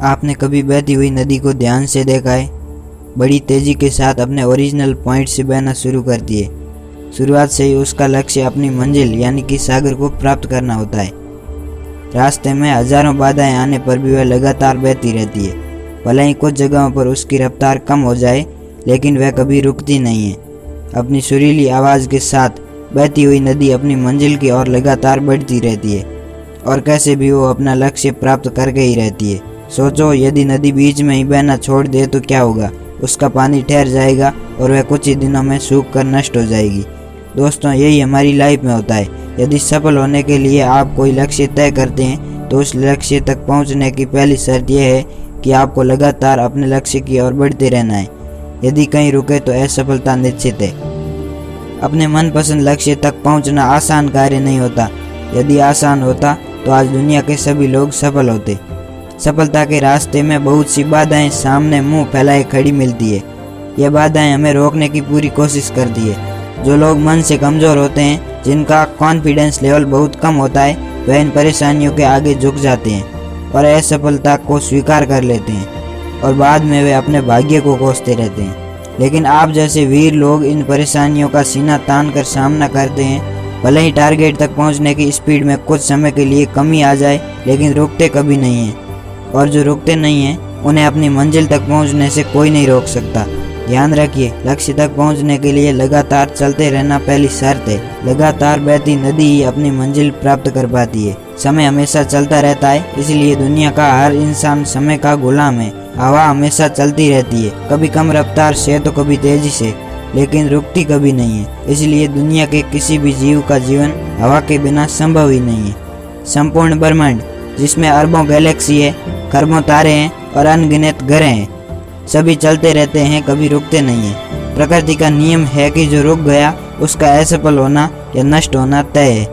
आपने कभी बहती हुई नदी को ध्यान से देखा है? बड़ी तेजी के साथ अपने ओरिजिनल पॉइंट से बहना शुरू करती है। शुरुआत से ही उसका लक्ष्य अपनी मंजिल यानी कि सागर को प्राप्त करना होता है। रास्ते में हजारों बाधाएं आने पर भी वह लगातार बहती रहती है। भले ही कुछ जगहों पर उसकी रफ्तार कम हो जाए, लेकिन वह कभी रुकती नहीं है। अपनी सुरीली आवाज़ के साथ बहती हुई नदी अपनी मंजिल की ओर लगातार बढ़ती रहती है और कैसे भी वो अपना लक्ष्य प्राप्त करके ही रहती है। सोचो, यदि नदी बीच में ही बहना छोड़ दे तो क्या होगा? उसका पानी ठहर जाएगा और वह कुछ ही दिनों में सूख कर नष्ट हो जाएगी। दोस्तों, यही हमारी लाइफ में होता है। यदि सफल होने के लिए आप कोई लक्ष्य तय करते हैं तो उस लक्ष्य तक पहुंचने की पहली शर्त यह है कि आपको लगातार अपने लक्ष्य की ओर बढ़ते रहना है। यदि कहीं रुके तो असफलता निश्चित है। अपने मनपसंद लक्ष्य तक पहुंचना आसान कार्य नहीं होता। यदि आसान होता तो आज दुनिया के सभी लोग सफल होते। सफलता के रास्ते में बहुत सी बाधाएं सामने मुंह फैलाए खड़ी मिलती है। यह बाधाएं हमें रोकने की पूरी कोशिश करती है। जो लोग मन से कमज़ोर होते हैं, जिनका कॉन्फिडेंस लेवल बहुत कम होता है, वह इन परेशानियों के आगे झुक जाते हैं और असफलता को स्वीकार कर लेते हैं और बाद में वे अपने भाग्य को कोसते रहते हैं। लेकिन आप जैसे वीर लोग इन परेशानियों का सीना तान कर सामना करते हैं। भले ही टारगेट तक पहुंचने की स्पीड में कुछ समय के लिए कमी आ जाए, लेकिन रुकते कभी नहीं हैं। और जो रुकते नहीं हैं, उन्हें अपनी मंजिल तक पहुंचने से कोई नहीं रोक सकता। ध्यान रखिए, लक्ष्य तक पहुंचने के लिए लगातार चलते रहना पहली शर्त है। लगातार बहती नदी ही अपनी मंजिल प्राप्त कर पाती है। समय हमेशा चलता रहता है, इसलिए दुनिया का हर इंसान समय का गुलाम है। हवा हमेशा चलती रहती है, कभी कम रफ्तार से तो कभी तेजी से, लेकिन रुकती कभी नहीं है। इसलिए दुनिया के किसी भी जीव का जीवन हवा के बिना संभव ही नहीं है। संपूर्ण ब्रह्मांड, जिसमें अरबों गैलेक्सी है, खरबों तारे हैं और अनगिनत ग्रह हैं, सभी चलते रहते हैं, कभी रुकते नहीं है। प्रकृति का नियम है कि जो रुक गया उसका असफल होना या नष्ट होना तय है।